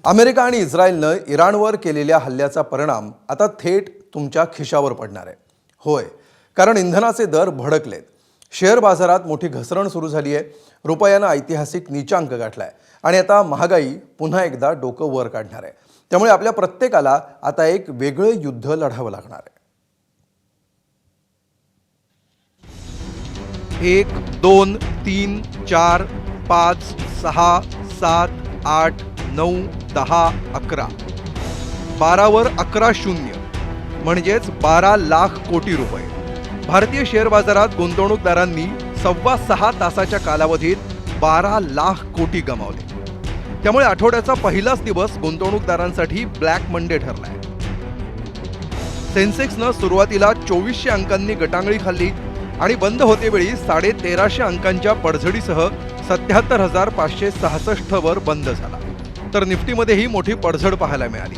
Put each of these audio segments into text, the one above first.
America आणि इस्रायलनं इराणवर केलेल्या हल्ल्याचा परिणाम आता थेट तुमच्या खिशावर पडणार आहे. होय, कारण इंधनाचे दर भडकलेत. शेअर बाजारात मोठी घसरण सुरू झाली आहे. रुपयानं ऐतिहासिक नीचांक गाठलाय आणि आता महागाई पुन्हा एकदा डोकं वर काढणार आहे. त्यामुळे आपल्या प्रत्येकाला आता एक वेगळं युद्ध लढावं लागणार आहे. 1, 2, 3, 4, 5, 6, 7, 8, 9, 10, 11. 12वर 11 शून्य म्हणजेच 12 लाख कोटी रुपये. भारतीय शेअर बाजारात गुंतवणूकदारांनी 6.25 तासाच्या कालावधीत 12 लाख कोटी गमावले. त्यामुळे आठवड्याचा पहिलाच दिवस गुंतवणूकदारांसाठी ब्लॅक मंडे ठरलाय. सेन्सेक्सनं सुरुवातीला 2400 अंकांनी गटांगळी खाल्ली आणि बंद होतेवेळी 1350 अंकांच्या पडझडीसह 77,566 वर बंद झाला. तर निफ्टीमध्येही मोठी पडझड पाहायला मिळाली.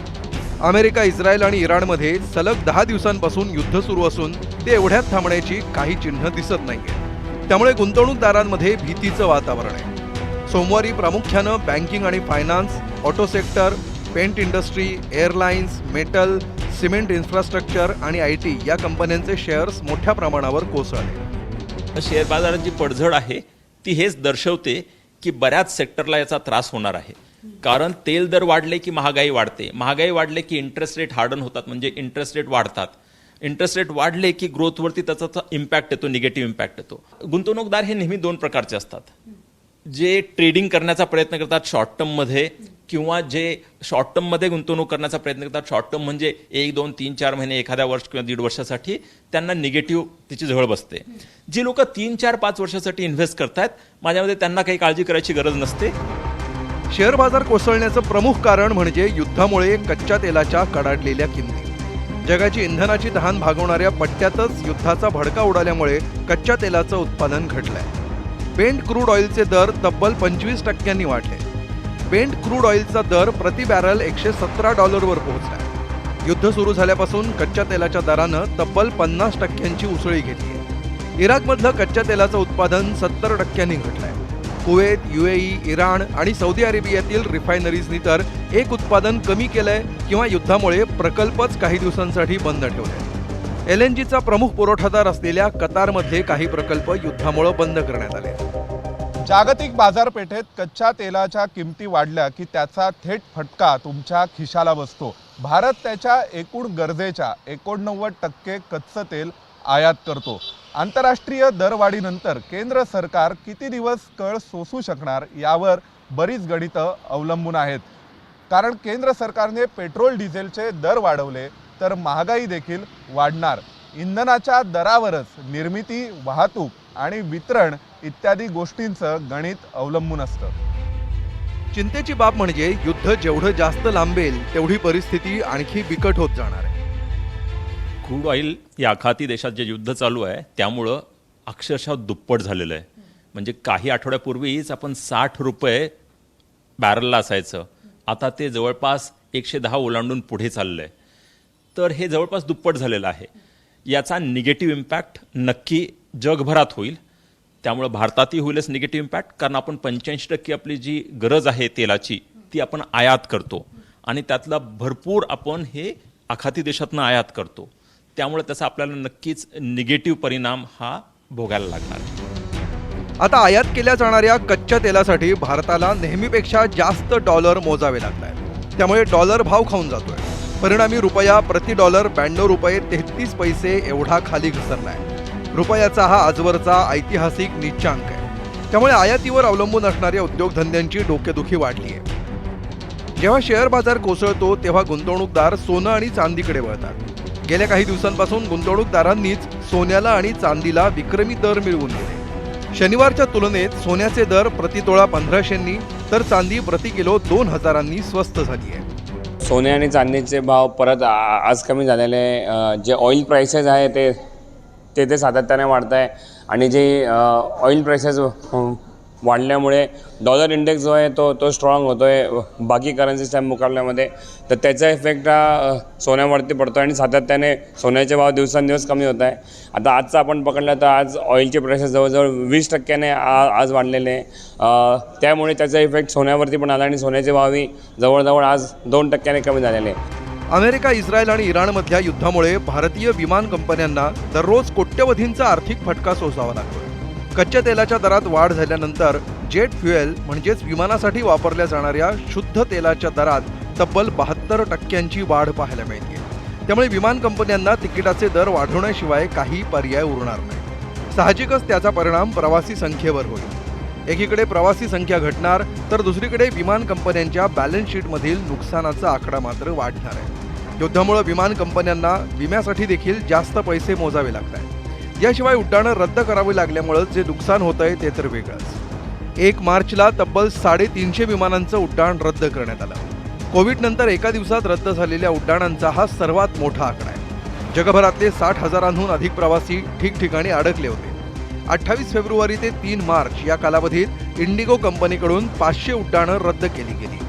अमेरिका, इस्रायल आणि इराणमध्ये सलग 10 दिवसांपासून युद्ध सुरू असून ते एवढ्यात थांबण्याची काही चिन्ह दिसत नाहीये. त्यामुळे गुंतवणूकदारांमध्ये भीतीचं वातावरण आहे. सोमवारी प्रामुख्यानं बँकिंग आणि finance, auto sector, paint industry, airlines, metal, cement infrastructure आणि IT या कंपन्यांचे शेअर्स मोठ्या प्रमाणावर कोसळले. शेअर बाजाराची पडझड आहे ती हेच दर्शवते की बऱ्याच सेक्टरला याचा त्रास होणार आहे. कारण तेल दर वाढले की महागाई वाढते, महागाई वाढले की इंटरेस्ट रेट हार्डन होतात, म्हणजे इंटरेस्ट रेट वाढतात. इंटरेस्ट रेट वाढले की ग्रोथवरती त्याचा इम्पॅक्ट येतो, निगेटिव्ह इम्पॅक्ट येतो. गुंतवणूकदार हे नेहमी दोन प्रकारचे असतात. जे ट्रेडिंग करण्याचा प्रयत्न करतात शॉर्ट टर्ममध्ये, किंवा जे शॉर्ट टर्ममध्ये गुंतवणूक करण्याचा प्रयत्न करतात. शॉर्ट टर्म म्हणजे 1, 2, 3, 4 महिने, एखाद्या वर्ष किंवा 1.5 वर्षासाठी त्यांना निगेटिव्ह तिची झळ बसते. जी लोक 3, 4, 5 वर्षासाठी इन्व्हेस्ट करतात, माझ्यामध्ये त्यांना काही काळजी करायची गरज नसते. शेअर बाजार कोसळण्याचं प्रमुख कारण म्हणजे युद्धामुळे कच्च्या तेलाच्या कडाडलेल्या किमती. जगाची इंधनाची तहान भागवणाऱ्या पट्ट्यातच युद्धाचा भडका उडाल्यामुळे कच्च्या तेलाचं उत्पादन घटलंय. ब्रेंट क्रूड ऑइलचे दर तब्बल 25% वाढले. ब्रेंट क्रूड ऑइलचा दर प्रति बॅरल $117 वर पोहोचलाय. युद्ध सुरू झाल्यापासून कच्च्या तेलाच्या दरानं तब्बल 50% उसळी घेतली आहे. इराकमधलं कच्च्या तेलाचं उत्पादन 70% घटलंय. कुवेत, UAE, इराण आणि सौदी अरेबियातील रिफायनरीजनी तर एक उत्पादन कमी केलंय किंवा युद्धामुळे प्रकल्पच काही दिवसांसाठी बंद ठेवले. LNGचा प्रमुख पुरवठादार असलेल्या कतारमधले काही प्रकल्प युद्धामुळे बंद करण्यात आले. जागतिक बाजारपेठेत कच्च्या तेलाच्या किमती वाढल्या की त्याचा थेट फटका तुमच्या खिशाला बसतो. भारत त्याच्या एकूण गरजेच्या 89% कच्चं तेल आयात करतो. आंतरराष्ट्रीय दरवाढीनंतर केंद्र सरकार किती दिवस कळ सोसू शकणार यावर बरीच गणितं अवलंबून आहेत. कारण केंद्र सरकारने पेट्रोल डिझेलचे दर वाढवले तर महागाई देखील वाढणार. इंधनाच्या दरावरच निर्मिती, वाहतूक आणि वितरण इत्यादी गोष्टींचं गणित अवलंबून असतं. चिंतेची बाब म्हणजे युद्ध जेवढं जास्त लांबेल तेवढी परिस्थिती आणखी बिकट होत जाणार आहे. क्रूड ऑइल या आखाती देशात जे युद्ध चालू आहे त्यामुळं अक्षरशः दुप्पट झालेलं आहे. म्हणजे काही आठवड्यापूर्वीच आपण ₹60 बॅरलला असायचं, आता ते जवळपास 110 ओलांडून पुढे चाललं आहे. तर हे जवळपास दुप्पट झालेलं आहे. याचा निगेटिव्ह इम्पॅक्ट नक्की जगभरात होईल. त्यामुळं भारतातही होईलच निगेटिव्ह इम्पॅक्ट, कारण आपण 85% आपली जी गरज आहे तेलाची ती आपण आयात करतो आणि त्यातला भरपूर आपण हे आखाती देशातनं आयात करतो. त्यामुळे त्याचा आपल्याला नक्कीच निगेटिव्ह परिणाम हा भोगायला लागणार आहे. आता आयात केल्या जाणाऱ्या कच्च्या तेलासाठी भारताला नेहमीपेक्षा जास्त डॉलर मोजावे लागत आहेत. त्यामुळे डॉलर भाव खाऊन जातोय. परिणामी रुपया प्रति डॉलर ₹92.33 एवढा खाली घसरलाय. रुपयाचा हा आजवरचा ऐतिहासिक नीचांक आहे. त्यामुळे आयातीवर अवलंबून असणाऱ्या उद्योगधंद्यांची डोकेदुखी वाढली आहे. जेव्हा शेअर बाजार कोसळतो तेव्हा गुंतवणूकदार सोनं आणि चांदीकडे वळतात. गेल्या काही दिवसांपासून गुंतवणूकदारांनीच सोन्याला आणि चांदीला विक्रमी दर मिळवून दिले. शनिवारच्या तुलनेत सोन्याचे दर प्रतितोळा 1500नी तर चांदी प्रति किलो 2000नी स्वस्त झाली आहे. सोने आणि चांदीचे भाव परत आज कमी झालेले. जे ऑइल प्राइसेस आहे ते सातत्याने वाढत आहे आणि जे ऑइल प्राइसेस वाढल्यामुळे डॉलर इंडेक्स जो आहे तो स्ट्रॉंग होतो आहे बाकी करन्सीच्या मुकाबल्यामध्ये. तर त्याचा इफेक्ट हा सोन्यावरती पडतो आणि सातत्याने सोन्याचे भाव दिवसेंदिवस कमी होत आहे. आता आजचा आपण पकडलं तर आज ऑइलचे प्राइसेस जवळजवळ 20% आज वाढलेले आहे. त्यामुळे त्याचा इफेक्ट सोन्यावरती पण आला आणि सोन्याचे भावही जवळजवळ आज 2% कमी झालेले आहे. अमेरिका, इस्रायल आणि इराणमधल्या युद्धामुळे भारतीय विमान कंपन्यांना दररोज कोट्यवधींचा आर्थिक फटका सोसावा लागतो. कच्च्या तेलाच्या दरात वाढ झाल्यानंतर जेट फ्युएल म्हणजेच विमानासाठी वापरल्या जाणाऱ्या शुद्ध तेलाच्या दरात तब्बल 72% वाढ पाहायला मिळते. त्यामुळे विमान कंपन्यांना तिकिटाचे दर वाढवण्याशिवाय काही पर्याय उरणार नाही. साहजिकच त्याचा परिणाम प्रवासी संख्येवर होईल. एकीकडे प्रवासी संख्या घटणार तर दुसरीकडे विमान कंपन्यांच्या बॅलन्स शीटमधील नुकसानाचा आकडा मात्र वाढणार आहे. युद्धामुळे विमान कंपन्यांना विम्यासाठी देखील जास्त पैसे मोजावे लागत आहेत. याशिवाय उड्डाणं रद्द करावी लागल्यामुळे जे नुकसान होत आहे ते तर वेगळंच. 1 मार्चला तब्बल 350 विमानांचं उड्डाण रद्द करण्यात आलं. कोविडनंतर एका दिवसात रद्द झालेल्या उड्डाणांचा हा सर्वात मोठा आकडा आहे. जगभरातले 60,000हून अधिक प्रवासी ठिकठिकाणी अडकले होते. 28 फेब्रुवारी ते 3 मार्च या कालावधीत इंडिगो कंपनीकडून 500 उड्डाणं रद्द केली गेली.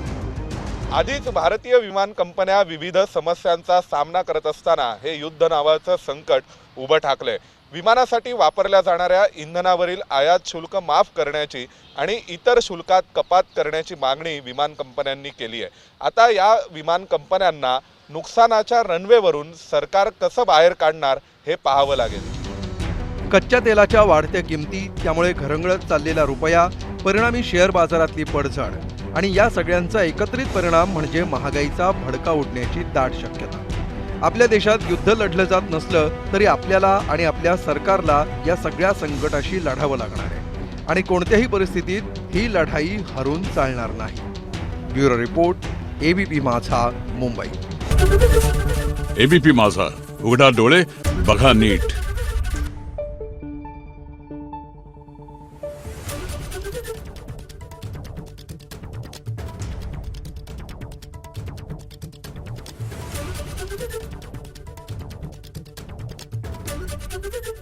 आधीच भारतीय विमान कंपन्या विविध समस्यांचा सामना करत असताना हे युद्ध नावाचं संकट उभं ठाकलंय. विमानासाठी वापरल्या जाणाऱ्या इंधनावरील आयात शुल्क माफ करण्याची आणि इतर शुल्कात कपात करण्याची मागणी विमान कंपन्यांनी केली आहे. आता या विमान कंपन्यांना नुकसानाच्या रनवेवरून सरकार कसं बाहेर काढणार हे पाहावं लागेल. कच्च्या तेलाच्या वाढत्या किमती, त्यामुळे घरंगळत चाललेला रुपया, परिणामी शेअर बाजारातली पडझड आणि या सगळ्यांचा एकत्रित परिणाम म्हणजे महागाईचा भडका उडण्याची दाट शक्यता. आपल्या देशात युद्ध लढलं जात नसलं तरी आपल्याला आणि आपल्या सरकारला या सगळ्या संकटाशी लढावं लागणार आहे आणि कोणत्याही परिस्थितीत ही लढाई हरून चालणार नाही. ब्युरो रिपोर्ट, एबीपी माझा, मुंबई. एबीपी माझा, उघडा डोळे बघा नीट. Thank you.